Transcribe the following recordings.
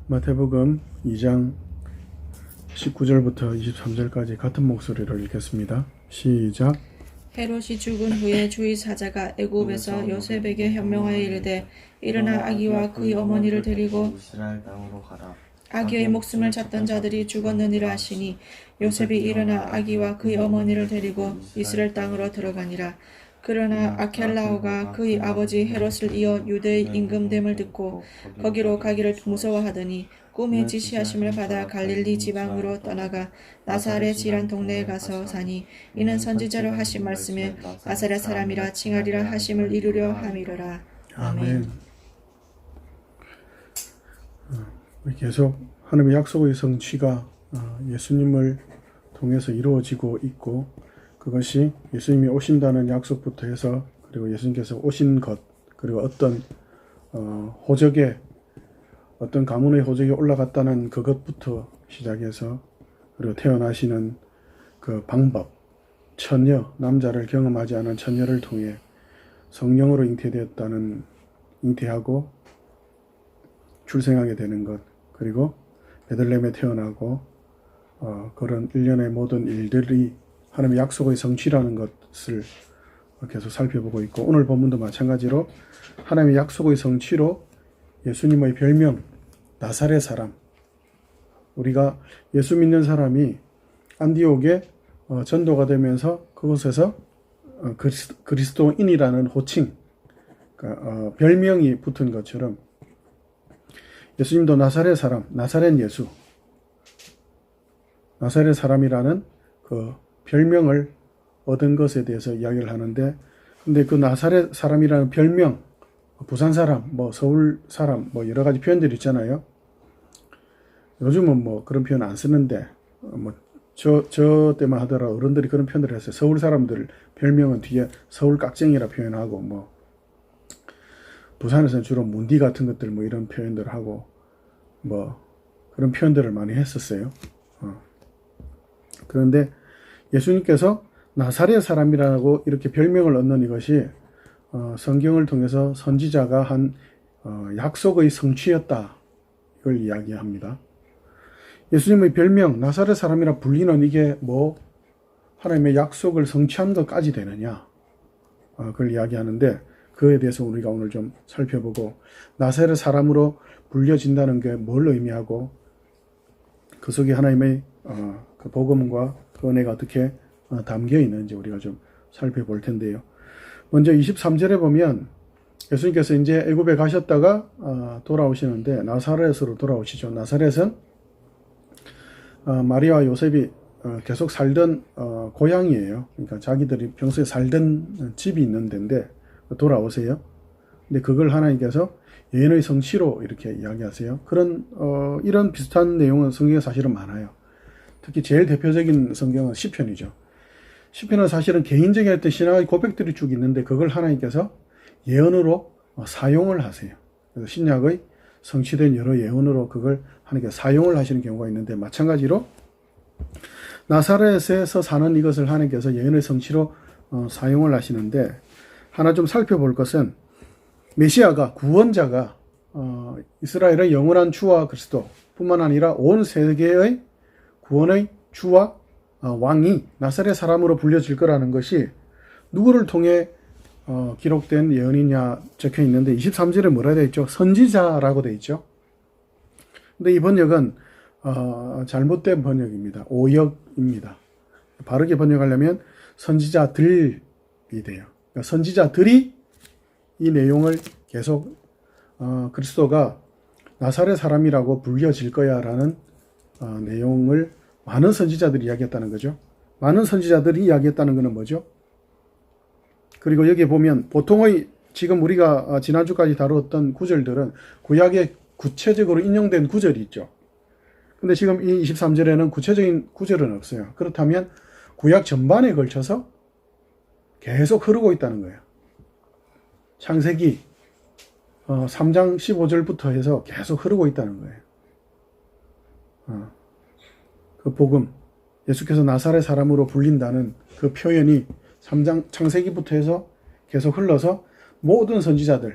마태복음 2장 19절부터 23절까지 같은 목소리를 읽겠습니다. 시작. 헤롯이 죽은 후에 주의 사자가 애굽에서 요셉에게 현명하여 이르되 일어나 아기와 그의 어머니를 데리고 이스라엘 땅으로 가라. 아기의 목숨을 찾던 자들이 죽었느니라 하시니 요셉이 일어나 아기와 그의 어머니를 데리고 이스라엘 땅으로 들어가니라. 그러나 아켈라오가 그의 아버지 헤롯을 이어 유대의 임금됨을 듣고 거기로 가기를 무서워하더니 꿈에 지시하심을 받아 갈릴리 지방으로 떠나가 나사렛이란 동네에 가서 사니 이는 선지자로 하신 말씀에 나사렛 사람이라 칭하리라 하심을 이루려 함이로라. 아멘. 계속 하나님의 약속의 성취가 예수님을 통해서 이루어지고 있고, 그것이 예수님이 오신다는 약속부터 해서, 그리고 예수님께서 오신 것, 그리고 어떤 호적에, 어떤 가문의 호적에 올라갔다는 그것부터 시작해서, 그리고 태어나시는 그 방법, 처녀, 남자를 경험하지 않은 처녀를 통해 성령으로 잉태하고 출생하게 되는 것, 그리고 베들레헴에 태어나고 그런 일련의 모든 일들이 하나님의 약속의 성취라는 것을 계속 살펴보고 있고, 오늘 본문도 마찬가지로 하나님의 약속의 성취로 예수님의 별명 나사렛 사람, 우리가 예수 믿는 사람이 안디옥에 전도가 되면서 그곳에서 그리스도인이라는 호칭, 별명이 붙은 것처럼 예수님도 나사렛 사람, 나사렛 예수, 나사렛 사람이라는 그 별명을 얻은 것에 대해서 이야기를 하는데, 근데 그 나사렛 사람이라는 별명, 부산 사람, 서울 사람, 여러 가지 표현들이 있잖아요. 요즘은 그런 표현 안 쓰는데, 저 때만 하더라도 어른들이 그런 표현들을 했어요. 서울 사람들 별명은 뒤에 서울 깍쟁이라 표현하고, 부산에서는 주로 문디 같은 것들 이런 표현들을 하고, 그런 표현들을 많이 했었어요. 그런데 예수님께서 나사렛 사람이라고 이렇게 별명을 얻는 이것이 성경을 통해서 선지자가 한 약속의 성취였다, 이걸 이야기합니다. 예수님의 별명 나사렛 사람이라 불리는 이게 하나님의 약속을 성취한 것까지 되느냐, 그걸 이야기하는데, 그에 대해서 우리가 오늘 좀 살펴보고, 나사렛 사람으로 불려진다는 게 뭘 의미하고, 그 속에 하나님의 그 복음과 그 은혜가 어떻게 담겨 있는지 우리가 좀 살펴볼 텐데요. 먼저 23절에 보면 예수님께서 이제 애굽에 가셨다가 돌아오시는데 나사렛으로 돌아오시죠. 나사렛은 마리아와 요셉이 계속 살던 고향이에요. 그러니까 자기들이 평소에 살던 집이 있는 데인데 돌아오세요. 근데 그걸 하나님께서 예언의 성취로 이렇게 이야기하세요. 이런 비슷한 내용은 성경에 사실은 많아요. 특히 제일 대표적인 성경은 시편이죠. 시편은 사실은 개인적인 어떤 신앙의 고백들이 쭉 있는데 그걸 하나님께서 예언으로 사용을 하세요. 그래서 신약의 성취된 여러 예언으로 그걸 하나님께서 사용을 하시는 경우가 있는데, 마찬가지로 나사렛에서 사는 이것을 하나님께서 예언의 성취로 사용을 하시는데, 하나 좀 살펴볼 것은 메시아가, 구원자가 이스라엘의 영원한 주와 그리스도 뿐만 아니라 온 세계의 구원의 주와 왕이 나사렛 사람으로 불려질 거라는 것이 누구를 통해 기록된 예언이냐 적혀 있는데, 23절에 뭐라 되어 있죠? 선지자라고 되어 있죠. 근데 이 번역은 잘못된 번역입니다. 오역입니다. 바르게 번역하려면 선지자들이 돼요. 그러니까 선지자들이 이 내용을 계속 그리스도가 나사렛 사람이라고 불려질 거야 라는 내용을 많은 선지자들이 이야기했다는 거죠. 많은 선지자들이 이야기했다는 것은 뭐죠? 그리고 여기 보면 보통의 지금 우리가 지난주까지 다루었던 구절들은 구약에 구체적으로 인용된 구절이 있죠. 근데 지금 이 23절에는 구체적인 구절은 없어요. 그렇다면 구약 전반에 걸쳐서 계속 흐르고 있다는 거예요. 창세기 3장 15절부터 해서 계속 흐르고 있다는 거예요. 그 복음, 예수께서 나사렛 사람으로 불린다는 그 표현이 3장 창세기부터 해서 계속 흘러서 모든 선지자들이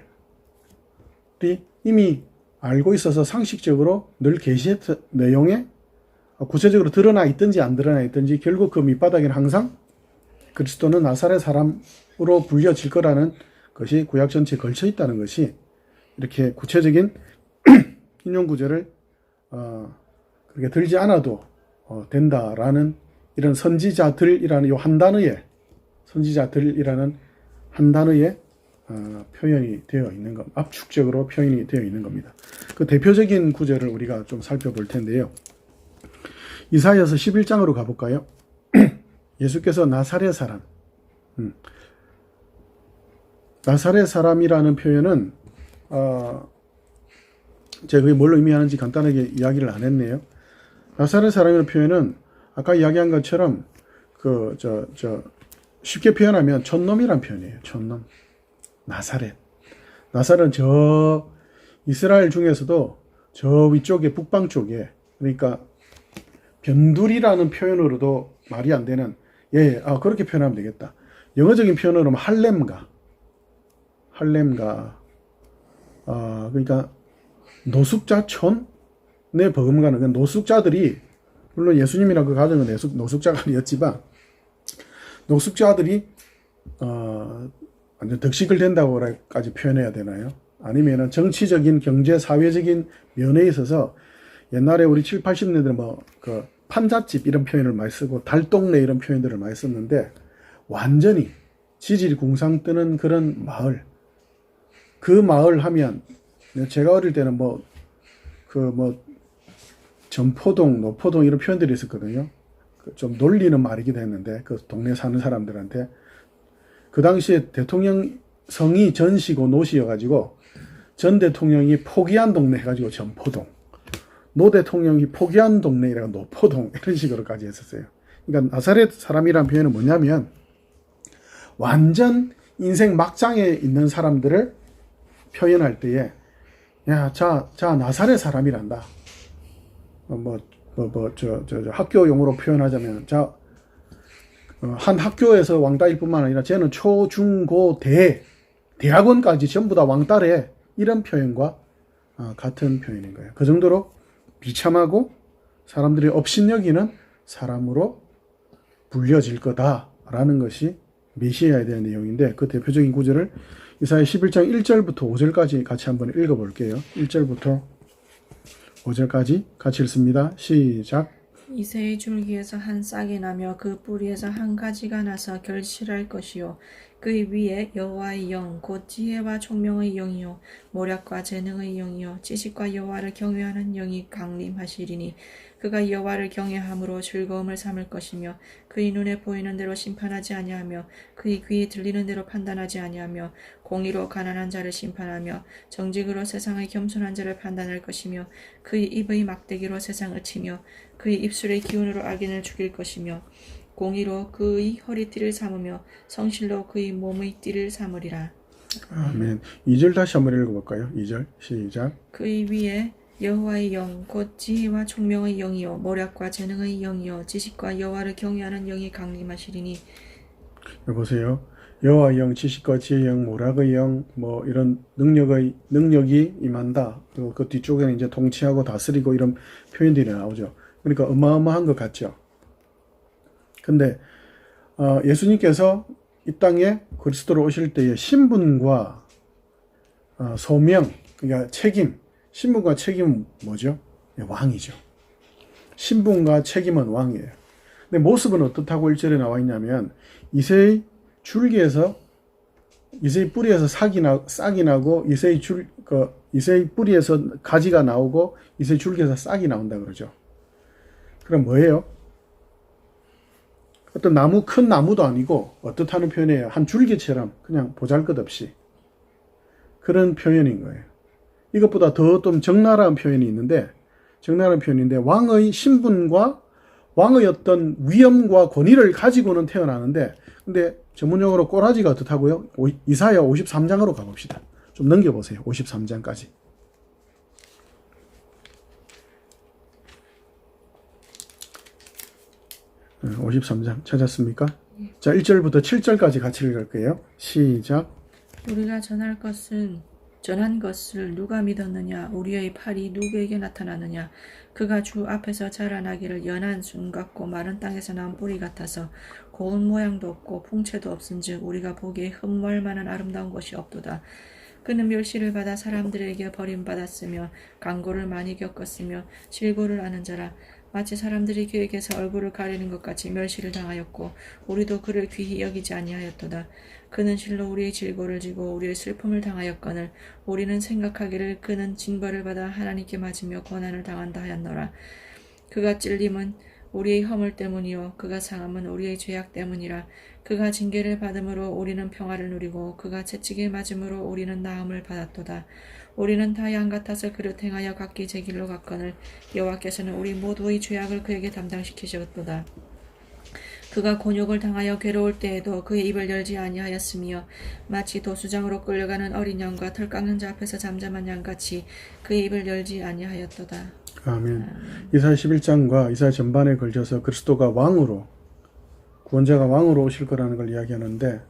이미 알고 있어서 상식적으로 늘 계시했던 내용에 구체적으로 드러나 있든지 안 드러나 있든지 결국 그 밑바닥에는 항상 그리스도는 나사렛 사람으로 불려질 거라는 것이 구약 전체에 걸쳐 있다는 것이 이렇게 구체적인 인용 구절을 그렇게 들지 않아도 된다라는 이런 선지자들이라는 요 한 단어에 선지자들이라는 한 단어에 표현이 되어 있는 것, 압축적으로 표현이 되어 있는 겁니다. 그 대표적인 구절을 우리가 좀 살펴볼 텐데요. 이사야서 11장으로 가볼까요? 예수께서 나사렛 사람, 나사렛 사람이라는 표현은 제가 그게 뭘로 의미하는지 간단하게 이야기를 안 했네요. 나사렛 사람이라는 표현은 아까 이야기한 것처럼 쉽게 표현하면 촌놈이란 표현이에요. 촌놈. 나사렛은 저 이스라엘 중에서도 저 위쪽에 북방 쪽에, 그러니까 변두리라는 표현으로도 말이 안 되는, 그렇게 표현하면 되겠다. 영어적인 표현으로 할렘가, 그러니까 노숙자촌에 버금가는 노숙자들이, 물론 예수님이랑 그 가정은 노숙자가 아니었지만 노숙자들이 완전 덕식을 된다고까지 표현해야 되나요? 아니면은 정치적인, 경제, 사회적인 면에 있어서 옛날에 우리 7, 80년대 그 판잣집 이런 표현을 많이 쓰고 달동네 이런 표현들을 많이 썼는데 완전히 지질이 궁상 뜨는 그런 마을. 그 마을 하면 제가 어릴 때는 전포동, 노포동 이런 표현들이 있었거든요. 좀 놀리는 말이기도 했는데 그 동네 사는 사람들한테 그 당시에 대통령 성이 전시고 노시여가지고 전 대통령이 포기한 동네 해가지고 전포동, 노 대통령이 포기한 동네 이래가 노포동 이런 식으로까지 했었어요. 그러니까 나사렛 사람이란 표현은 뭐냐면 완전 인생 막장에 있는 사람들을 표현할 때에 자 나사렛 사람이란다. 학교 용어로 표현하자면 한 학교에서 왕따일 뿐만 아니라 쟤는 초, 중, 고, 대학원까지 전부 다 왕따래. 이런 표현과 같은 표현인 거예요. 그 정도로 비참하고 사람들이 업신여기는 사람으로 불려질 거다라는 것이 메시아에 대한 내용인데, 그 대표적인 구절을 이사야 11장 1절부터 5절까지 같이 한번 읽어볼게요. 1절부터 5절까지 같이 읽습니다. 시작. 이새의 줄기에서 한 싹이 나며 그 뿌리에서 한 가지가 나서 결실할 것이요 그 위에 여호와의 영 곧 지혜와 총명의 영이요 모략과 재능의 영이요 지식과 여호와를 경외하는 영이 강림하시리니 그가 여호와를 경외함으로 즐거움을 삼을 것이며 그의 눈에 보이는 대로 심판하지 아니하며 그의 귀에 들리는 대로 판단하지 아니하며 공의로 가난한 자를 심판하며 정직으로 세상의 겸손한 자를 판단할 것이며 그의 입의 막대기로 세상을 치며 그의 입술의 기운으로 악인을 죽일 것이며 공의로 그의 허리띠를 삼으며 성실로 그의 몸의 띠를 삼으리라. 아멘. 2절 다시 한번 읽어볼까요? 2절 시작. 그의 위에 여호와의 영 곧 지혜와 총명의 영이요 모략과 재능의 영이요 지식과 여호와를 경외하는 영이 강림하시리니. 여보세요. 여호와의 영, 지식과 지혜의 영, 모략의 영, 이런 능력이 임한다. 그리고 그 뒤쪽에는 이제 통치하고 다스리고 이런 표현들이 나오죠. 그러니까 어마어마한 것 같죠. 근데 예수님께서 이 땅에 그리스도로 오실 때의 신분과 소명, 그러니까 책임, 신분과 책임은 뭐죠? 왕이죠. 신분과 책임은 왕이에요. 근데 모습은 어떻다고 1절에 나와 있냐면 이새의 뿌리에서 싹이 나고 이새의 뿌리에서 가지가 나오고 이새의 줄기에서 싹이 나온다 그러죠. 그럼 뭐예요? 어떤 큰 나무도 아니고 어떻다는 표현이에요. 한 줄기처럼 그냥 보잘것없이 그런 표현인 거예요. 이것보다 더 좀 적나라한 표현이 있는데 왕의 신분과 왕의 어떤 위엄과 권위를 가지고는 태어나는데, 근데 전문용어로 꼬라지가 어떻다고요? 이사야 53장으로 가봅시다. 좀 넘겨보세요. 53장까지. 53장 찾았습니까? 자, 1절부터 7절까지 같이 읽을게요. 시작. 우리가 전할 것은 전한 것을 누가 믿었느냐? 우리의 팔이 누구에게 나타나느냐? 그가 주 앞에서 자라나기를 연한 순 같고 마른 땅에서 난 뿌리 같아서 고운 모양도 없고 풍채도 없은즉 우리가 보기에 흠모할 만한 아름다운 것이 없도다. 그는 멸시를 받아 사람들에게 버림받았으며 강고를 많이 겪었으며 질고를 아는 자라. 마치 사람들이 그에게서 얼굴을 가리는 것 같이 멸시를 당하였고 우리도 그를 귀히 여기지 아니하였도다. 그는 실로 우리의 질고를 지고 우리의 슬픔을 당하였거늘 우리는 생각하기를 그는 징벌을 받아 하나님께 맞으며 고난을 당한다 하였노라. 그가 찔림은 우리의 허물 때문이요 그가 상함은 우리의 죄악 때문이라. 그가 징계를 받음으로 우리는 평화를 누리고 그가 채찍에 맞음으로 우리는 나음을 받았도다. 우리는 다 양 같아서 그릇 행하여 각기 제 길로 갔거늘 여호와께서는 우리 모두의 죄악을 그에게 담당시키셨도다. 그가 곤욕을 당하여 괴로울 때에도 그의 입을 열지 아니하였으며 마치 도수장으로 끌려가는 어린 양과 털 깎는 자 앞에서 잠잠한 양같이 그의 입을 열지 아니하였도다. 아멘. 이사야 11장과 이사야 전반에 걸쳐서 그리스도가 왕으로, 구원자가 왕으로 오실 거라는 걸 이야기하는데,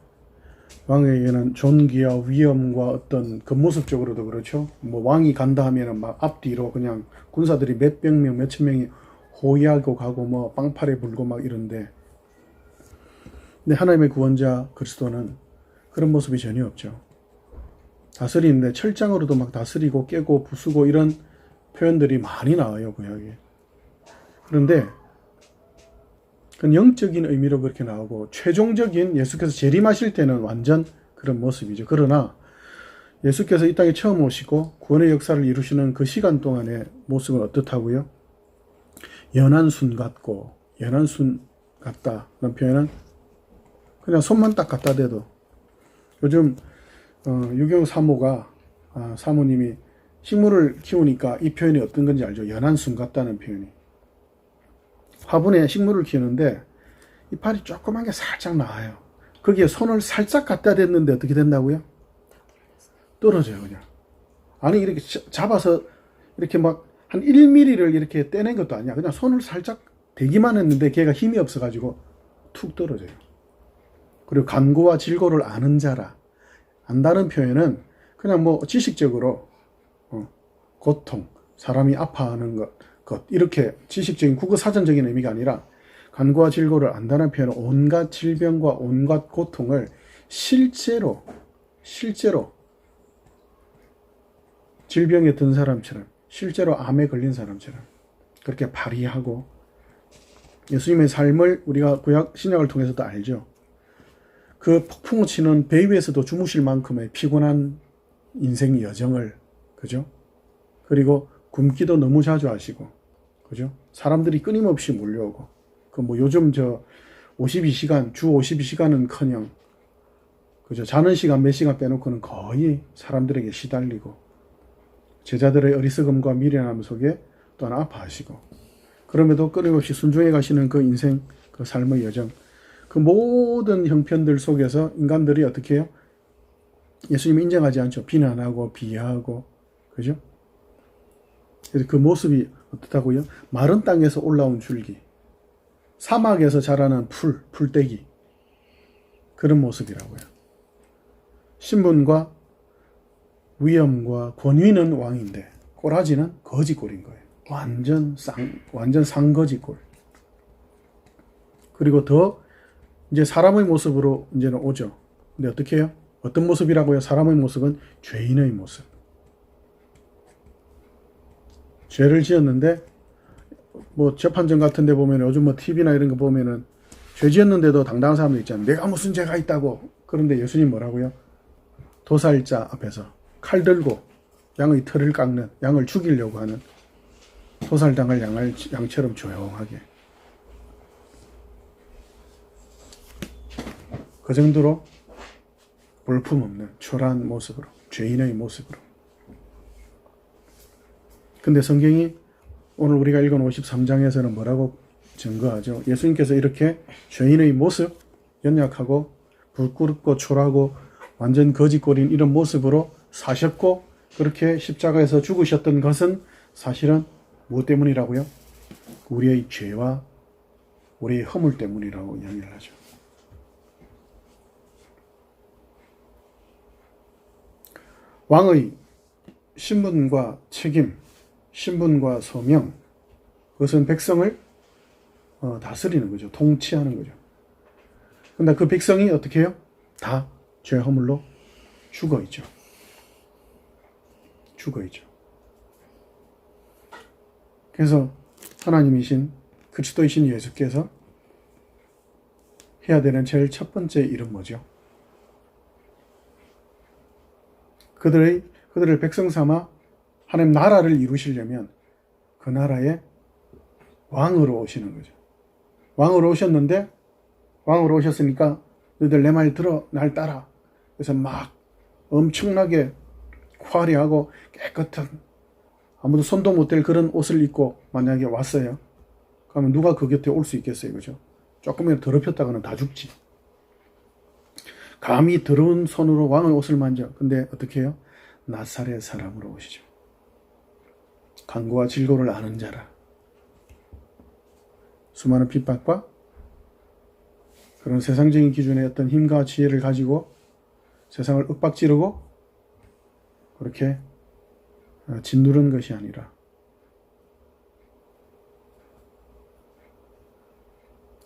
왕에게는 존귀와 위엄과 어떤 겉모습적으로도 그렇죠. 뭐 왕이 간다 하면은 막 앞뒤로 그냥 군사들이 몇백 명, 몇천 명이 호위하고 가고 뭐 빵파레 불고 막 이런데, 근데 하나님의 구원자 그리스도는 그런 모습이 전혀 없죠. 다스리는데 철장으로도 막 다스리고 깨고 부수고 이런 표현들이 많이 나와요, 구약에. 그런데 그건 영적인 의미로 그렇게 나오고 최종적인 예수께서 재림하실 때는 완전 그런 모습이죠. 그러나 예수께서 이 땅에 처음 오시고 구원의 역사를 이루시는 그 시간 동안의 모습은 어떻다고요? 연한 순 같고, 연한 순 같다는 표현은 그냥 손만 딱 갖다 대도, 요즘 유경 사모가 사모님이 식물을 키우니까 이 표현이 어떤 건지 알죠? 연한 순 같다는 표현이. 화분에 식물을 키우는데 이파리 조그만 게 살짝 나와요. 거기에 손을 살짝 갖다 댔는데 어떻게 된다고요? 떨어져요, 그냥. 아니, 이렇게 잡아서 이렇게 막 한 1mm를 이렇게 떼낸 것도 아니야. 그냥 손을 살짝 대기만 했는데 걔가 힘이 없어가지고 툭 떨어져요. 그리고 간고와 질고를 아는 자라. 안다는 표현은 그냥 뭐 지식적으로 고통, 사람이 아파하는 것 이렇게 지식적인 국어사전적인 의미가 아니라 간고와 질고를 안다는 표현은 온갖 질병과 온갖 고통을 실제로 질병에 든 사람처럼, 실제로 암에 걸린 사람처럼 그렇게 발휘하고, 예수님의 삶을 우리가 구약 신약을 통해서도 알죠. 그 폭풍우 치는 배 위에서도 주무실 만큼의 피곤한 인생 여정을, 그죠? 그리고 굶기도 너무 자주 하시고, 그죠? 사람들이 끊임없이 몰려오고, 그 뭐 요즘 저 52시간, 주 52시간은 커녕, 그죠? 자는 시간 몇 시간 빼놓고는 거의 사람들에게 시달리고, 제자들의 어리석음과 미련함 속에 또한 아파하시고, 그럼에도 끊임없이 순종해 가시는 그 인생, 그 삶의 여정, 그 모든 형편들 속에서 인간들이 어떻게 해요? 예수님을 인정하지 않죠. 비난하고 비하하고, 그죠? 그래서 그 모습이 어떻다고요? 마른 땅에서 올라온 줄기, 사막에서 자라는 풀떼기, 그런 모습이라고요. 신분과 위엄과 권위는 왕인데 꼬라지는 거지꼴인 거예요. 완전 상거지꼴. 그리고 더 이제 사람의 모습으로 이제는 오죠. 근데 어떻게 해요? 어떤 모습이라고요? 사람의 모습은 죄인의 모습. 죄를 지었는데, 뭐 재판정 같은 데 보면, 요즘 뭐 TV나 이런 거 보면은 죄 지었는데도 당당한 사람들 있잖아요. 내가 무슨 죄가 있다고. 그런데 예수님 뭐라고요? 도살자 앞에서 칼 들고 양의 털을 깎는, 양을 죽이려고 하는 도살당할 양처럼 조용하게. 그 정도로 볼품없는 초라한 모습으로, 죄인의 모습으로. 근데 성경이 오늘 우리가 읽은 53장에서는 뭐라고 증거하죠? 예수님께서 이렇게 죄인의 모습, 연약하고 부끄럽고 초라하고 완전 거짓골인 이런 모습으로 사셨고, 그렇게 십자가에서 죽으셨던 것은 사실은 무엇 때문이라고요? 우리의 죄와 우리의 허물 때문이라고 이야기를 하죠. 왕의 신분과 책임, 신분과 소명, 그것은 백성을 다스리는 거죠. 통치하는 거죠. 근데 그 백성이 어떻게 해요? 다 죄 허물로 죽어 있죠. 죽어 있죠. 그래서 하나님이신 그리스도이신 예수께서 해야 되는 제일 첫 번째 일은 뭐죠? 그들을 백성 삼아 하나님 나라를 이루시려면 그 나라의 왕으로 오시는 거죠. 왕으로 오셨는데, 왕으로 오셨으니까 너희들 내 말 들어, 날 따라. 그래서 막 엄청나게 화려하고 깨끗한, 아무도 손도 못 댈 그런 옷을 입고 만약에 왔어요. 그러면 누가 그 곁에 올 수 있겠어요? 그죠? 조금이라도 더럽혔다가는 다 죽지. 감히 더러운 손으로 왕의 옷을 만져. 근데 어떻게 해요? 나사렛 사람으로 오시죠. 간구와 질고를 아는 자라. 수많은 핍박과 그런 세상적인 기준의 어떤 힘과 지혜를 가지고 세상을 윽박지르고 그렇게 짓누른 것이 아니라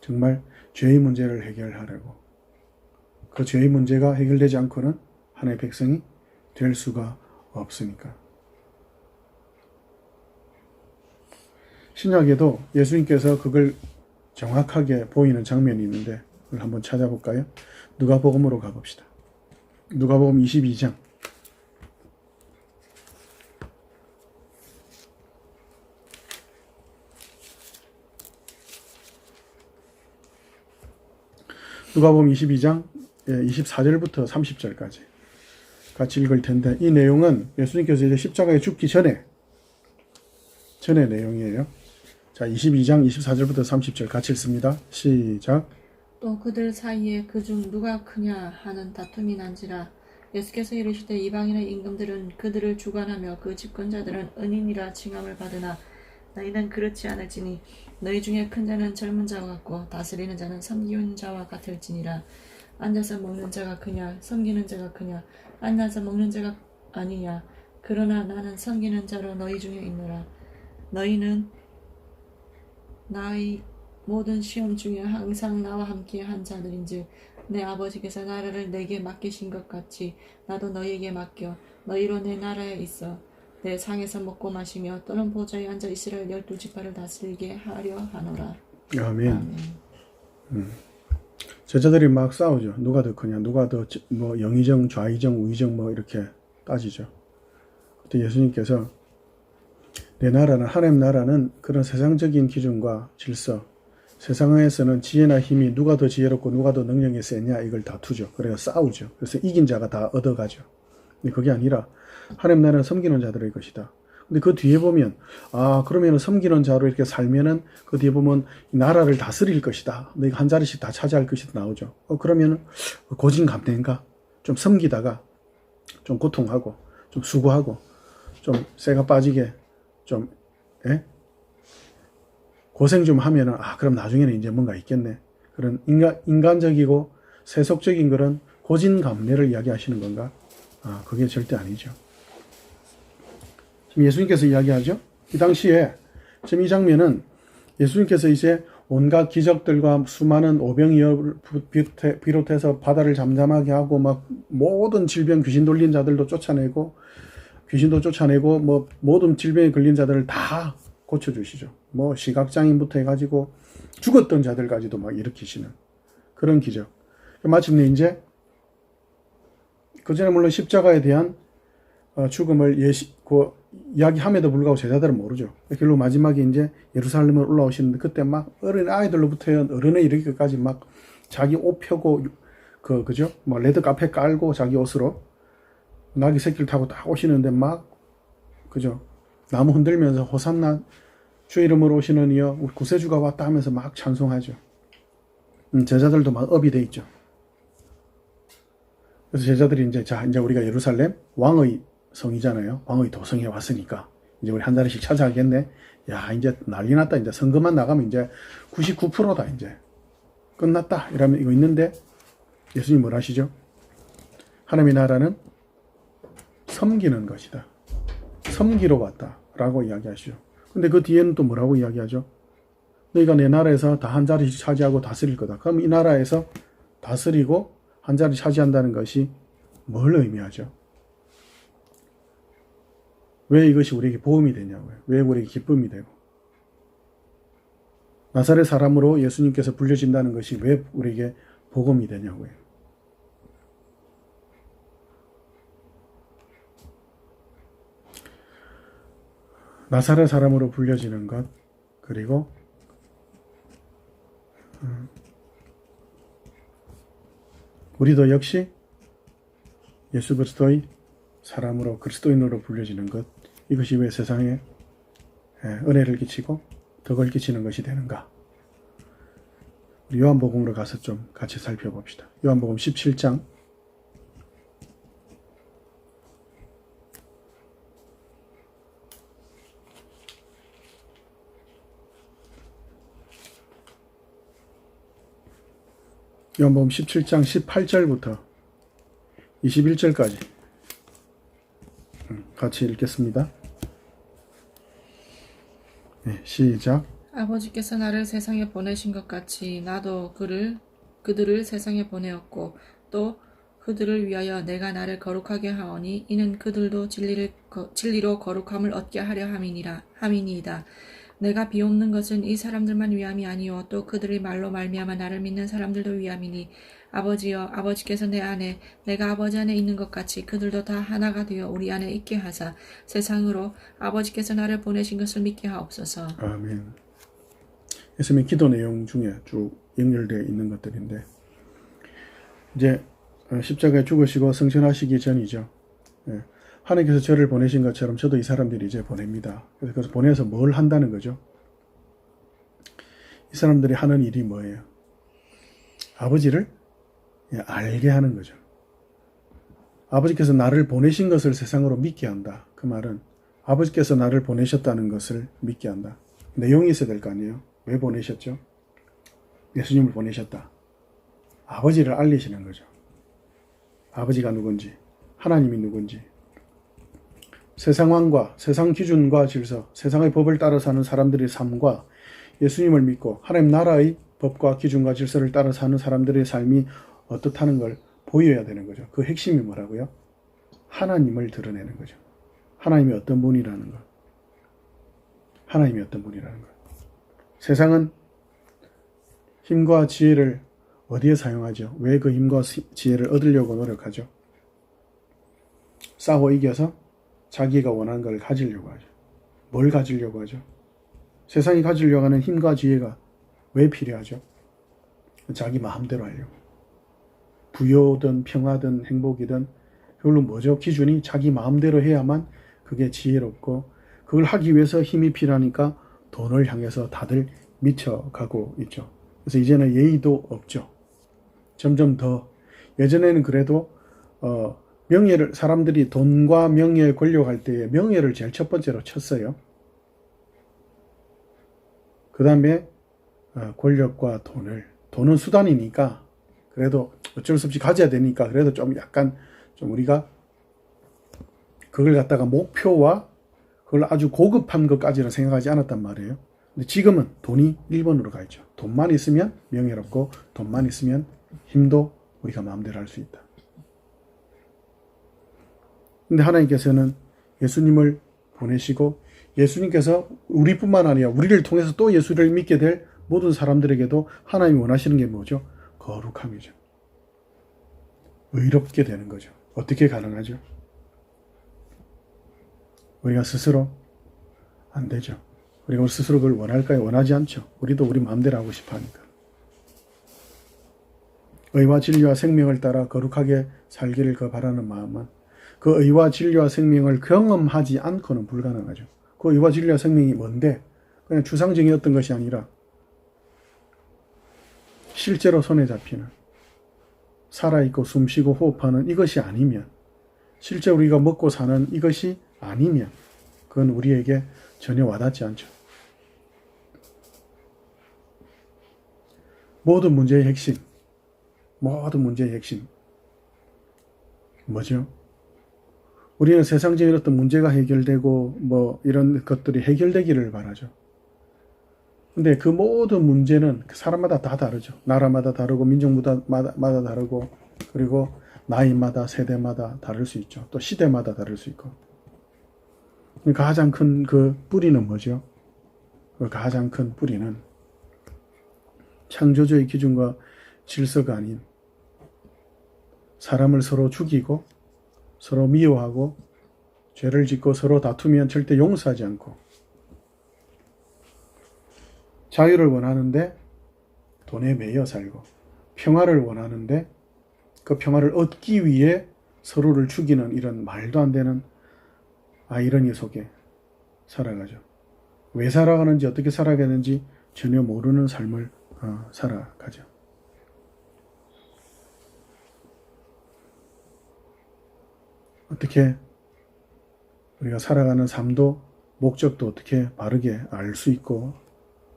정말 죄의 문제를 해결하려고, 그 죄의 문제가 해결되지 않고는 하나님의 백성이 될 수가 없으니까. 신약에도 예수님께서 그걸 정확하게 보이는 장면이 있는데 그걸 한번 찾아볼까요? 누가복음으로 가봅시다. 누가복음 22장. 누가복음 22장 24절부터 30절까지 같이 읽을 텐데, 이 내용은 예수님께서 이제 십자가에 죽기 전의 내용이에요. 자, 22장 24절부터 30절 같이 읽습니다. 시작. 또 그들 사이에 그중 누가 크냐 하는 다툼이 난지라. 예수께서 이르시되 이방인의 임금들은 그들을 주관하며 그 집권자들은 은인이라 칭함을 받으나 너희는 그렇지 않을지니 너희 중에 큰 자는 젊은 자와 같고 다스리는 자는 섬기는 자와 같을지니라. 앉아서 먹는 자가 크냐 섬기는 자가 크냐, 앉아서 먹는 자가 아니냐. 그러나 나는 섬기는 자로 너희 중에 있노라. 너희는 나의 모든 시험 중에 항상 나와 함께 한 자들인즉 내 아버지께서 나라를 내게 맡기신 것 같이 나도 너희에게 맡겨 너희로 내 나라에 있어 내 상에서 먹고 마시며 또는 보좌에 앉아 이스라엘 12지파를 다스리게 하려 하노라. 아멘. 제자들이 막 싸우죠. 누가 더 크냐, 누가 더 뭐 영의정, 좌의정, 우의정 뭐 이렇게 따지죠. 그때 예수님께서 내 나라는, 하나님 나라는 그런 세상적인 기준과 질서, 세상에서는 지혜나 힘이 누가 더 지혜롭고 누가 더 능력이 세냐 이걸 다투죠. 그래서 싸우죠. 그래서 이긴 자가 다 얻어가죠. 근데 그게 아니라 하나님 나라는 섬기는 자들의 것이다. 근데 그 뒤에 보면 그러면 섬기는 자로 이렇게 살면은 그 뒤에 보면 나라를 다스릴 것이다. 너희가 한 자리씩 다 차지할 것이다 나오죠. 그러면은 고진감래인가? 좀 섬기다가 좀 고통하고 좀 수고하고 좀 쇠가 빠지게 좀 고생 좀 하면은 그럼 나중에는 이제 뭔가 있겠네. 그런 인간적이고 세속적인 그런 고진감래를 이야기하시는 건가? 그게 절대 아니죠. 지금 예수님께서 이야기하죠. 이 당시에 지금 이 장면은 예수님께서 이제 온갖 기적들과 수많은 오병이어를 비롯해서 바다를 잠잠하게 하고 막 모든 질병, 귀신 돌린 자들도 쫓아내고 귀신도 쫓아내고 뭐 모든 질병에 걸린 자들을 다 고쳐주시죠. 뭐 시각장애인부터 해가지고 죽었던 자들까지도 막 일으키시는 그런 기적. 마침내 이제 그 전에 물론 십자가에 대한 죽음을 이야기함에도 불구하고 제자들은 모르죠. 결국 마지막에 이제 예루살렘을 올라오시는데 그때 막 어린 아이들로부터 어른에 이르기까지 막 자기 옷 펴고 그죠? 뭐 레드 카펫 깔고 자기 옷으로 나귀 새끼를 타고 딱 오시는데 막 그죠? 나무 흔들면서 호산나 주 이름으로 오시는 이여 우리 구세주가 왔다 하면서 막 찬송하죠. 제자들도 막 업이 돼 있죠. 그래서 제자들이 이제 우리가 예루살렘 왕의 성이잖아요. 왕의 도성에 왔으니까 이제 우리 한 자리씩 찾아가겠네. 야 이제 난리 났다. 이제 선거만 나가면 이제 99%다 이제 끝났다. 이러면 이거 있는데 예수님 뭘 하시죠? 하나님의 나라는 섬기는 것이다. 섬기러 왔다라고 이야기하시죠. 근데 그 뒤에는 또 뭐라고 이야기하죠? 너희가 내 나라에서 다 한 자리씩 차지하고 다스릴 거다. 그럼 이 나라에서 다스리고 한 자리 차지한다는 것이 뭘 의미하죠? 왜 이것이 우리에게 보험이 되냐고요. 왜 우리에게 기쁨이 되고. 나사렛 사람으로 예수님께서 불려진다는 것이 왜 우리에게 복음이 되냐고요. 나사렛 사람으로 불려지는 것, 그리고 우리도 역시 예수 그리스도의 사람으로 그리스도인으로 불려지는 것, 이것이 왜 세상에 은혜를 끼치고 덕을 끼치는 것이 되는가? 요한복음으로 가서 좀 같이 살펴봅시다. 요한복음 17장 요한복음 17장 18절부터 21절까지 같이 읽겠습니다. 네, 시작. 아버지께서 나를 세상에 보내신 것 같이 나도 그들을 세상에 보내었고 또 그들을 위하여 내가 나를 거룩하게 하오니 이는 그들도 진리로 거룩함을 얻게 하려 함이니이다. 내가 비옵는 것은 이 사람들만 위함이 아니요 또 그들의 말로 말미암아 나를 믿는 사람들도 위함이니 아버지여 아버지께서 내 안에 내가 아버지 안에 있는 것 같이 그들도 다 하나가 되어 우리 안에 있게 하사 세상으로 아버지께서 나를 보내신 것을 믿게 하옵소서. 아멘. 예수님의 기도 내용 중에 쭉 연결되어 있는 것들인데 이제 십자가에 죽으시고 승천하시기 전이죠. 하나님께서 저를 보내신 것처럼 저도 이 사람들이 이제 보냅니다. 그래서 보내서 뭘 한다는 거죠? 이 사람들이 하는 일이 뭐예요? 아버지를 알게 하는 거죠. 아버지께서 나를 보내신 것을 세상으로 믿게 한다. 그 말은 아버지께서 나를 보내셨다는 것을 믿게 한다. 내용이 있어야 될 거 아니에요? 왜 보내셨죠? 예수님을 보내셨다. 아버지를 알리시는 거죠. 아버지가 누군지, 하나님이 누군지, 세상 왕과 세상 기준과 질서, 세상의 법을 따라 사는 사람들의 삶과 예수님을 믿고 하나님 나라의 법과 기준과 질서를 따라 사는 사람들의 삶이 어떻다는 걸 보여야 되는 거죠. 그 핵심이 뭐라고요? 하나님을 드러내는 거죠. 하나님이 어떤 분이라는 것. 하나님이 어떤 분이라는 것. 세상은 힘과 지혜를 어디에 사용하죠? 왜 그 힘과 지혜를 얻으려고 노력하죠? 싸워 이겨서 자기가 원하는 걸 가지려고 하죠. 뭘 가지려고 하죠? 세상이 가지려고 하는 힘과 지혜가 왜 필요하죠? 자기 마음대로 하려고. 부여든 평화든 행복이든 그걸로 뭐죠? 기준이 자기 마음대로 해야만 그게 지혜롭고 그걸 하기 위해서 힘이 필요하니까 돈을 향해서 다들 미쳐가고 있죠. 그래서 이제는 예의도 없죠. 점점 더 예전에는 그래도 명예를 사람들이 돈과 명예, 권력할 때에 명예를 제일 첫 번째로 쳤어요. 그 다음에 권력과 돈은 수단이니까 그래도 어쩔 수 없이 가져야 되니까 그래도 좀 약간 좀 우리가 그걸 갖다가 목표와 그걸 아주 고급한 것까지는 생각하지 않았단 말이에요. 근데 지금은 돈이 1번으로 가 있죠. 돈만 있으면 명예롭고 돈만 있으면 힘도 우리가 마음대로 할 수 있다. 근데 하나님께서는 예수님을 보내시고 예수님께서 우리뿐만 아니라 우리를 통해서 또 예수를 믿게 될 모든 사람들에게도 하나님이 원하시는 게 뭐죠? 거룩함이죠. 의롭게 되는 거죠. 어떻게 가능하죠? 우리가 스스로 안 되죠. 우리가 스스로 그걸 원할까요? 원하지 않죠. 우리도 우리 마음대로 하고 싶어 하니까. 의와 진리와 생명을 따라 거룩하게 살기를 바라는 마음은 그 의와 진리와 생명을 경험하지 않고는 불가능하죠. 그 의와 진리와 생명이 뭔데? 그냥 추상적이었던 것이 아니라 실제로 손에 잡히는 살아있고 숨쉬고 호흡하는 이것이 아니면 실제 우리가 먹고 사는 이것이 아니면 그건 우리에게 전혀 와닿지 않죠. 모든 문제의 핵심 뭐죠? 우리는 세상적인 어떤 문제가 해결되고 뭐 이런 것들이 해결되기를 바라죠. 근데 그 모든 문제는 사람마다 다 다르죠. 나라마다 다르고 민족마다 다르고 그리고 나이마다 세대마다 다를 수 있죠. 또 시대마다 다를 수 있고. 가장 큰 그 뿌리는 뭐죠? 그 가장 큰 뿌리는 창조주의 기준과 질서가 아닌 사람을 서로 죽이고 서로 미워하고 죄를 짓고 서로 다투면 절대 용서하지 않고 자유를 원하는데 돈에 매여 살고 평화를 원하는데 그 평화를 얻기 위해 서로를 죽이는 이런 말도 안 되는 아이러니 속에 살아가죠. 왜 살아가는지 어떻게 살아가는지 전혀 모르는 삶을 살아가죠. 어떻게 우리가 살아가는 삶도 목적도 어떻게 바르게 알 수 있고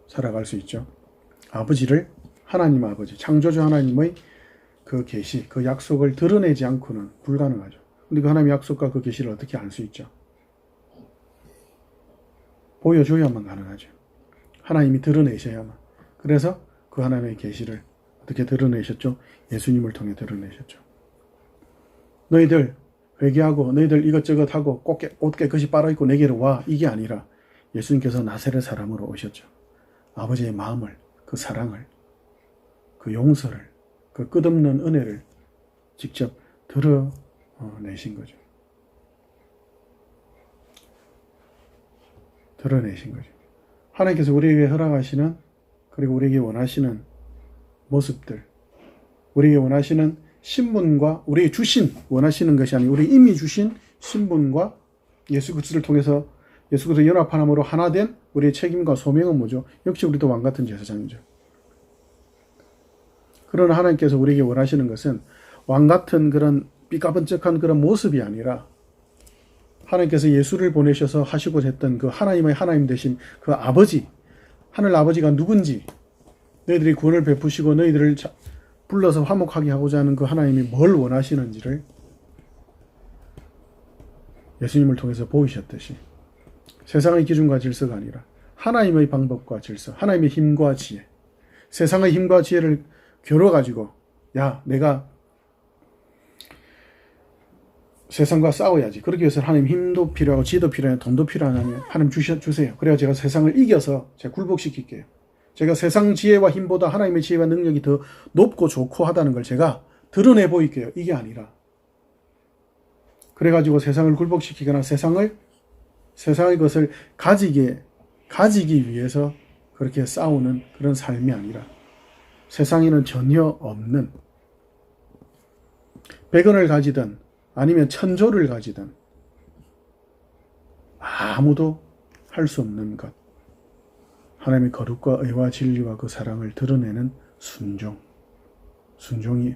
살아갈 수 있죠. 아버지를 하나님 아버지 창조주 하나님의 그 계시 그 약속을 드러내지 않고는 불가능하죠. 근데 그 하나님의 약속과 그 계시를 어떻게 알 수 있죠? 보여줘야만 가능하죠. 하나님이 드러내셔야만. 그래서 그 하나님의 계시를 어떻게 드러내셨죠? 예수님을 통해 드러내셨죠. 너희들 회개하고 너희들 이것저것 하고 옷 깨끗이 빨아입고 내게로 와. 이게 아니라 예수님께서 나사렛 사람으로 오셨죠. 아버지의 마음을, 그 사랑을, 그 용서를, 그 끝없는 은혜를 직접 드러내신 거죠. 드러내신 거죠. 하나님께서 우리에게 허락하시는 그리고 우리에게 원하시는 모습들, 우리에게 원하시는 신분과 우리에게 주신 원하시는 것이 아니고 우리 이미 주신 신분과 예수 그리스도를 통해서 예수 그리스도 연합하나무로 하나 된 우리의 책임과 소명은 뭐죠? 역시 우리도 왕같은 제사장이죠. 그러나 하나님께서 우리에게 원하시는 것은 왕같은 그런 삐까번쩍한 그런 모습이 아니라 하나님께서 예수를 보내셔서 하시고자 했던 그 하나님의 하나님 되신 그 아버지, 하늘 아버지가 누군지 너희들이 구원을 베푸시고 너희들을 불러서 화목하게 하고자 하는 그 하나님이 뭘 원하시는지를 예수님을 통해서 보이셨듯이 세상의 기준과 질서가 아니라 하나님의 방법과 질서, 하나님의 힘과 지혜, 세상의 힘과 지혜를 겨뤄가지고 야 내가 세상과 싸워야지. 그러기 위해서 하나님 힘도 필요하고 지혜도 필요하고 돈도 필요하니 하나님 주세요. 그래야 제가 세상을 이겨서 제가 굴복시킬게요. 제가 세상 지혜와 힘보다 하나님의 지혜와 능력이 더 높고 좋고 하다는 걸 제가 드러내 보일게요. 이게 아니라 그래가지고 세상을 굴복시키거나 세상의 것을 가지기 위해서 그렇게 싸우는 그런 삶이 아니라 세상에는 전혀 없는 100원을 가지든 아니면 1000조를 가지든 아무도 할 수 없는 것. 하나님의 거룩과 의와 진리와 그 사랑을 드러내는 순종이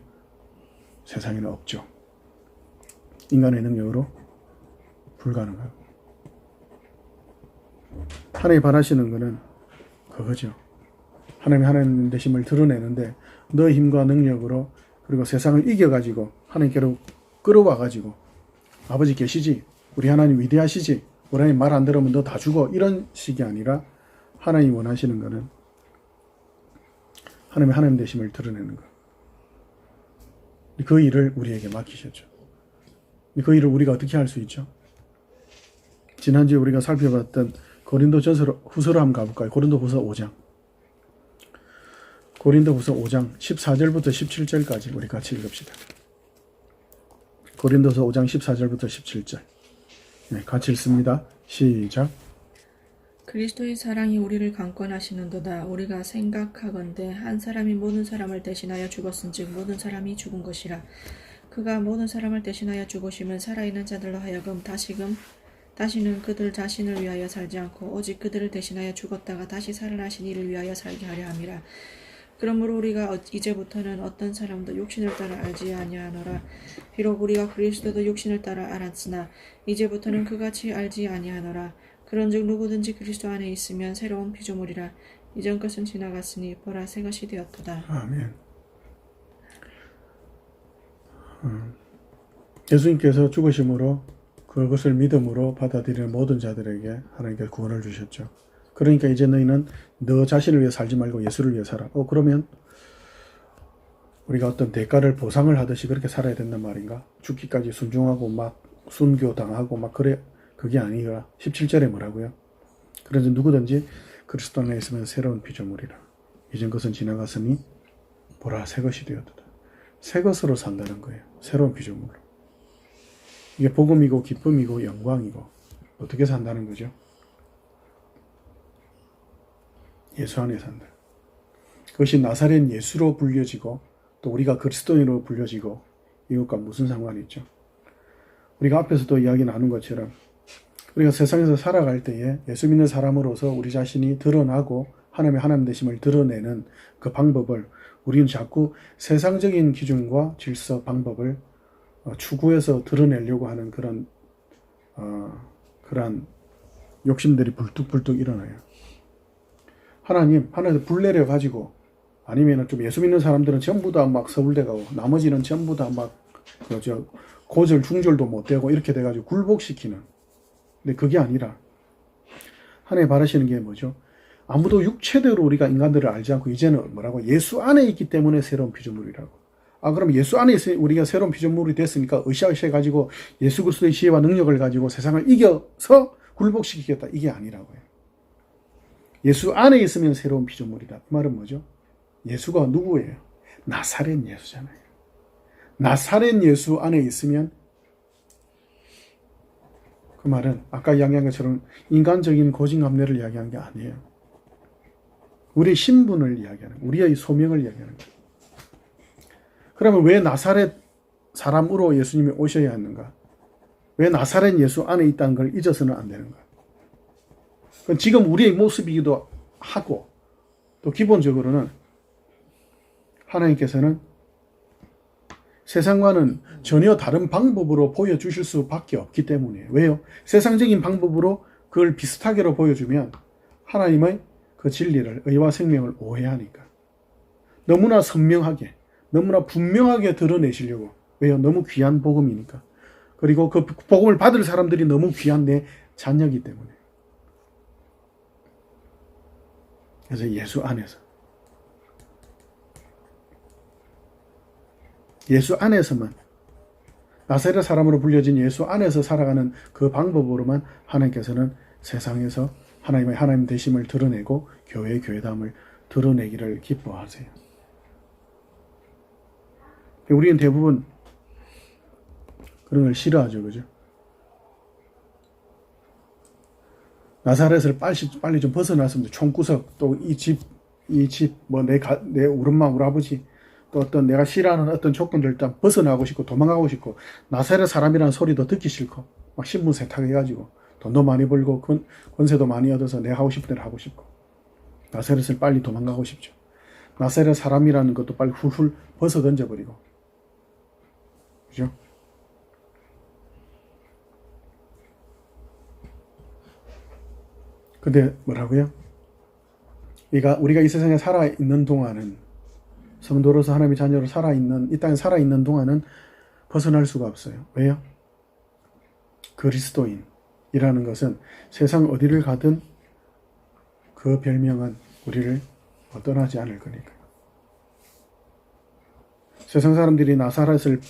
세상에는 없죠. 인간의 능력으로 불가능하고 하나님이 바라시는 것은 그거죠. 하나님이 하나님 되심을 드러내는데 너의 힘과 능력으로 그리고 세상을 이겨가지고 하나님께로 끌어와가지고 아버지 계시지? 우리 하나님 위대하시지? 우리 하나님 말 안 들으면 너 다 죽어. 이런 식이 아니라 하나님이 원하시는 것은 하나님의 하나님 되심을 드러내는 것. 그 일을 우리에게 맡기셨죠. 그 일을 우리가 어떻게 할 수 있죠? 지난주에 우리가 살펴봤던 고린도전서 후서로 한번 가볼까요? 고린도후서 5장. 고린도후서 5장 14절부터 17절까지 우리 같이 읽읍시다. 고린도서 5장 14절부터 17절. 네, 같이 읽습니다. 시작. 그리스도의 사랑이 우리를 강권하시는도다. 우리가 생각하건대 한 사람이 모든 사람을 대신하여 죽었은즉 모든 사람이 죽은 것이라. 그가 모든 사람을 대신하여 죽으심은 살아있는 자들로 하여금 다시는 그들 자신을 위하여 살지 않고 오직 그들을 대신하여 죽었다가 다시 살아나신 이를 위하여 살게 하려 함이라. 그러므로 우리가 이제부터는 어떤 사람도 육신을 따라 알지 아니하노라. 비록 우리가 그리스도도 육신을 따라 알았으나 이제부터는 그같이 알지 아니하노라. 그런즉 누구든지 그리스도 안에 있으면 새로운 피조물이라. 이전 것은 지나갔으니 보라 새 것이 되었도다. 아멘. 예수님께서 죽으심으로 그것을 믿음으로 받아들이는 모든 자들에게 하나님께서 구원을 주셨죠. 그러니까 이제 너희는 너 자신을 위해 살지 말고 예수를 위해 살아. 그러면 우리가 어떤 대가를 보상을 하듯이 그렇게 살아야 된단 말인가? 죽기까지 순종하고 막 순교당하고 막 그래. 그게 아니라 17절에 뭐라고요? 그래서 누구든지 그리스도 안에 있으면 새로운 피조물이라. 이전 것은 지나갔으니 보라 새 것이 되었도다. 새 것으로 산다는 거예요. 새로운 피조물로. 이게 복음이고 기쁨이고 영광이고 어떻게 산다는 거죠? 예수 안에 산다. 그것이 나사렛 예수로 불려지고 또 우리가 그리스도인으로 불려지고 이것과 무슨 상관이 있죠? 우리가 앞에서도 이야기 나눈 것처럼 우리가 세상에서 살아갈 때에 예수 믿는 사람으로서 우리 자신이 드러나고 하나님 되심을 드러내는 그 방법을 우리는 자꾸 세상적인 기준과 질서 방법을 추구해서 드러내려고 하는 그런 욕심들이 불뚝불뚝 일어나요. 하나님에서 불 내려 가지고 아니면은 좀 예수 믿는 사람들은 전부 다 막 서울대 가고 나머지는 전부 다 막 고절 중절도 못 되고 이렇게 돼 가지고 굴복시키는. 근데 그게 아니라 하나님 바라시는 게 뭐죠? 아무도 육체대로 우리가 인간들을 알지 않고 이제는 뭐라고? 예수 안에 있기 때문에 새로운 피조물이라고. 그럼 예수 안에 있으니 우리가 새로운 피조물이 됐으니까 으쌰으쌰 가지고 예수 그리스도의 지혜와 능력을 가지고 세상을 이겨서 굴복시키겠다. 이게 아니라고요. 예수 안에 있으면 새로운 피조물이다. 그 말은 뭐죠? 예수가 누구예요? 나사렛 예수잖아요. 나사렛 예수 안에 있으면 그 말은 아까 이야기한 것처럼 인간적인 고진감래를 이야기한 게 아니에요. 우리의 신분을 이야기하는 거예요. 우리의 소명을 이야기하는 거예요. 그러면 왜 나사렛 사람으로 예수님이 오셔야 하는가? 왜 나사렛 예수 안에 있다는 걸 잊어서는 안 되는가? 그건 지금 우리의 모습이기도 하고 또 기본적으로는 하나님께서는 세상과는 전혀 다른 방법으로 보여주실 수밖에 없기 때문이에요. 왜요? 세상적인 방법으로 그걸 비슷하게로 보여주면 하나님의 그 진리를, 의와 생명을 오해하니까. 너무나 선명하게, 너무나 분명하게 드러내시려고. 왜요? 너무 귀한 복음이니까. 그리고 그 복음을 받을 사람들이 너무 귀한 내 자녀이기 때문에. 그래서 예수 안에서. 예수 안에서만 나사렛 사람으로 불려진 예수 안에서 살아가는 그 방법으로만 하나님께서는 세상에서 하나님 되심을 드러내고 교회의 교회담을 드러내기를 기뻐하세요. 우리는 대부분 그런 걸 싫어하죠. 그죠? 나사렛을 빨리 좀 벗어났으면 총구석 또 내 우리 엄마 우리 아버지 또 어떤 내가 싫어하는 어떤 조건들 일단 벗어나고 싶고 도망가고 싶고 나사렛 사람이라는 소리도 듣기 싫고 막 신분 세탁해가지고 돈도 많이 벌고 권세도 많이 얻어서 내가 하고 싶은 대로 하고 싶고 나사렛을 빨리 도망가고 싶죠. 나사렛 사람이라는 것도 빨리 훌훌 벗어 던져버리고 그죠? 근데 뭐라고요? 우리가 이 세상에 살아있는 동안은 성도로서 하나님의 자녀로 이 땅에 살아있는 동안은 벗어날 수가 없어요. 왜요? 그리스도인이라는 것은 세상 어디를 가든 그 별명은 우리를 떠나지 않을 거니까요. 세상 사람들이 나사렛을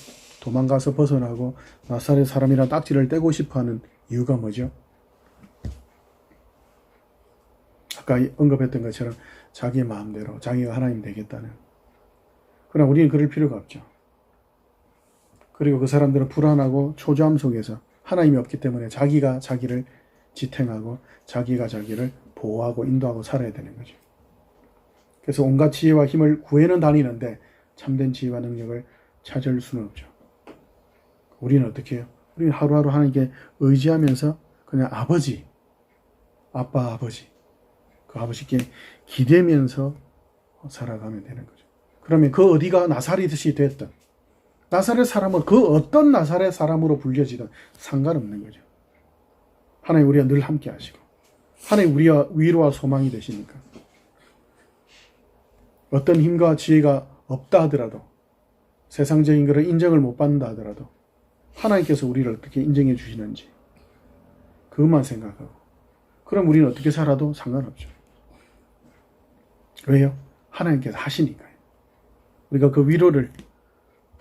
도망가서 벗어나고 나사렛 사람이란 딱지를 떼고 싶어하는 이유가 뭐죠? 아까 언급했던 것처럼 자기의 마음대로 자기가 하나님 되겠다는. 그러나 우리는 그럴 필요가 없죠. 그리고 그 사람들은 불안하고 초조함 속에서 하나님이 없기 때문에 자기가 자기를 지탱하고 자기가 자기를 보호하고 인도하고 살아야 되는 거죠. 그래서 온갖 지혜와 힘을 구해는 다니는데 참된 지혜와 능력을 찾을 수는 없죠. 우리는 어떻게 해요? 우리는 하루하루 하나님께 의지하면서 그냥 아버지 그 아버지께 기대면서 살아가면 되는 거죠. 그러면 그 어디가 나사렛이 됐든 나사렛 사람은 그 어떤 나사렛 사람으로 불려지든 상관없는 거죠. 하나님 우리와 늘 함께 하시고 하나님 우리와 위로와 소망이 되시니까 어떤 힘과 지혜가 없다 하더라도 세상적인 그런 인정을 못 받는다 하더라도 하나님께서 우리를 어떻게 인정해 주시는지 그것만 생각하고 그럼 우리는 어떻게 살아도 상관없죠. 왜요? 하나님께서 하시니까요. 우리가 그 위로를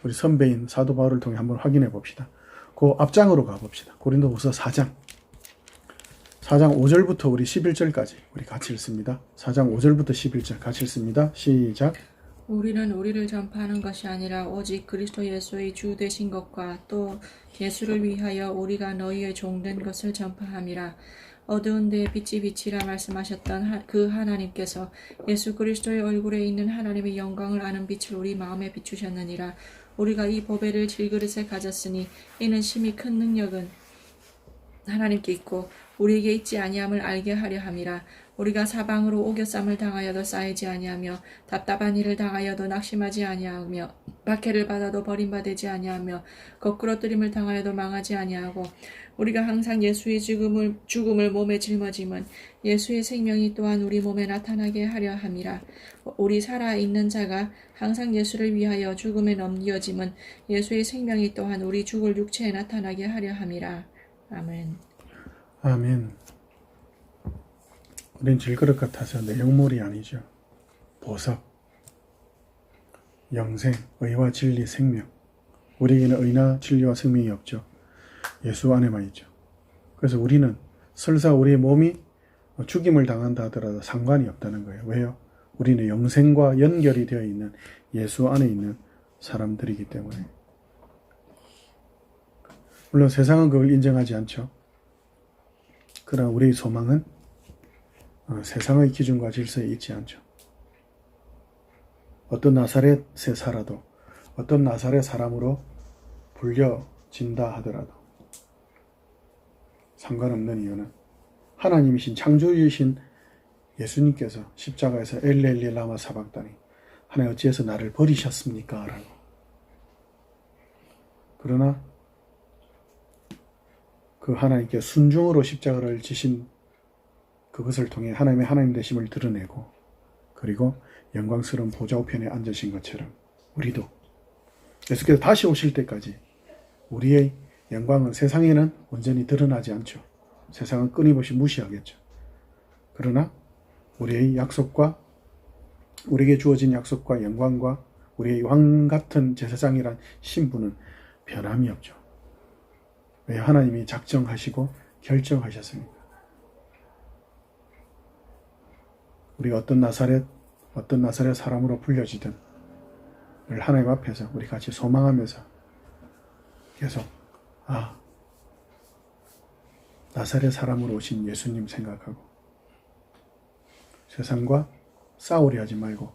우리 선배인 사도 바울을 통해 한번 확인해 봅시다. 그 앞장으로 가봅시다. 고린도후서 4장 5절부터 우리 11절까지 우리 같이 읽습니다. 4장 5절부터 11절 같이 읽습니다. 시작. 우리는 우리를 전파하는 것이 아니라 오직 그리스도 예수의 주 되신 것과 또 예수를 위하여 우리가 너희의 종된 것을 전파함이라. 어두운 데에 빛이 비치라 말씀하셨던 그 하나님께서 예수 그리스도의 얼굴에 있는 하나님의 영광을 아는 빛을 우리 마음에 비추셨느니라. 우리가 이 보배를 질그릇에 가졌으니 이는 심히 큰 능력은 하나님께 있고 우리에게 있지 아니함을 알게 하려 함이라. 우리가 사방으로 오겨쌈을 당하여도 쌓이지 아니하며 답답한 일을 당하여도 낙심하지 아니하며 박해를 받아도 버림받지 아니하며 거꾸러뜨림을 당하여도 망하지 아니하고 우리가 항상 예수의 죽음을 몸에 짊어짐은 예수의 생명이 또한 우리 몸에 나타나게 하려 함이라. 우리 살아있는 자가 항상 예수를 위하여 죽음에 넘겨짐은 예수의 생명이 또한 우리 죽을 육체에 나타나게 하려 함이라. 아멘. 아멘. 우린 질그릇 같아서 내용물이 아니죠. 보석, 영생, 의와 진리, 생명. 우리에게는 의나 진리와 생명이 없죠. 예수 안에만 있죠. 그래서 우리는 설사 우리의 몸이 죽임을 당한다 하더라도 상관이 없다는 거예요. 왜요? 우리는 영생과 연결이 되어 있는 예수 안에 있는 사람들이기 때문에. 물론 세상은 그걸 인정하지 않죠. 그러나 우리의 소망은 세상의 기준과 질서에 있지 않죠. 어떤 나사렛에 살아도 어떤 나사렛 사람으로 불려진다 하더라도 상관없는 이유는 하나님이신 창조주이신 예수님께서 십자가에서 엘리 라마 사박다니 하나님 어찌해서 나를 버리셨습니까? 라고. 그러나 그 하나님께 순종으로 십자가를 지신 그것을 통해 하나님의 하나님 되심을 드러내고 그리고 영광스러운 보좌 우편에 앉으신 것처럼 우리도 예수께서 다시 오실 때까지 우리의 영광은 세상에는 온전히 드러나지 않죠. 세상은 끊임없이 무시하겠죠. 그러나 우리의 약속과 우리에게 주어진 약속과 영광과 우리의 왕 같은 제사장이란 신분은 변함이 없죠. 왜 하나님이 작정하시고 결정하셨습니까? 우리가 어떤 나사렛 사람으로 불려지든 하나님 앞에서 우리 같이 소망하면서 계속 나사렛 사람으로 오신 예수님 생각하고 세상과 싸우려 하지 말고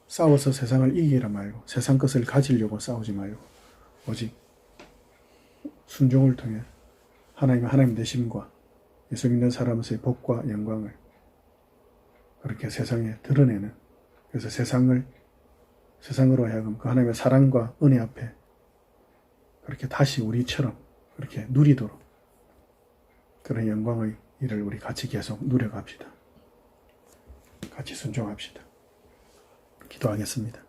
싸워서 세상을 이기라 말고 세상 것을 가지려고 싸우지 말고 오직 순종을 통해 하나님 되심과 예수 믿는 사람으로서의 복과 영광을 그렇게 세상에 드러내는 그래서 세상으로 하여금 그 하나님의 사랑과 은혜 앞에 그렇게 다시 우리처럼 그렇게 누리도록 그런 영광의 일을 우리 같이 계속 누려갑시다. 같이 순종합시다. 기도하겠습니다.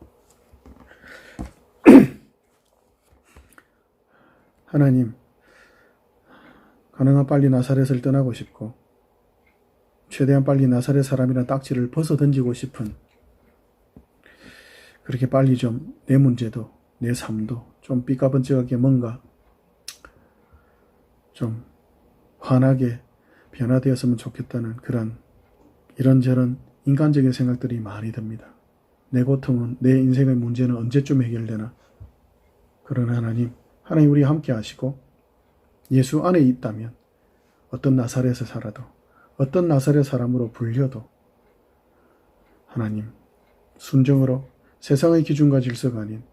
하나님, 가능한 빨리 나사렛을 떠나고 싶고 최대한 빨리 나사렛 사람이란 딱지를 벗어 던지고 싶은 그렇게 빨리 좀 내 문제도 내 삶도 좀 삐까번쩍하게 뭔가 좀 환하게 변화되었으면 좋겠다는 그런 이런저런 인간적인 생각들이 많이 듭니다. 내 고통은 내 인생의 문제는 언제쯤 해결되나. 그러나 하나님 우리 함께 하시고 예수 안에 있다면 어떤 나사렛에 살아도 어떤 나사렛 사람으로 불려도 하나님 순종으로 세상의 기준과 질서가 아닌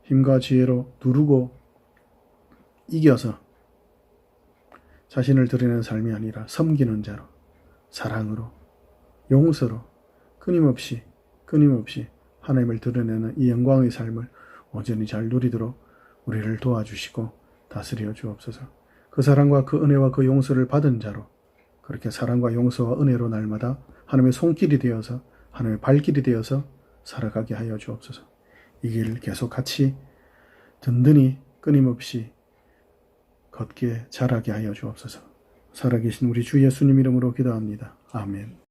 힘과 지혜로 누르고 이겨서 자신을 드러내는 삶이 아니라 섬기는 자로 사랑으로 용서로 끊임없이 하나님을 드러내는 이 영광의 삶을 온전히 잘 누리도록 우리를 도와주시고 다스려 주옵소서. 그 사랑과 그 은혜와 그 용서를 받은 자로 그렇게 사랑과 용서와 은혜로 날마다 하나님의 손길이 되어서 하나님의 발길이 되어서 살아가게 하여 주옵소서. 이 길 계속 같이 든든히 끊임없이 걷게 자라게 하여 주옵소서. 살아계신 우리 주 예수님 이름으로 기도합니다. 아멘.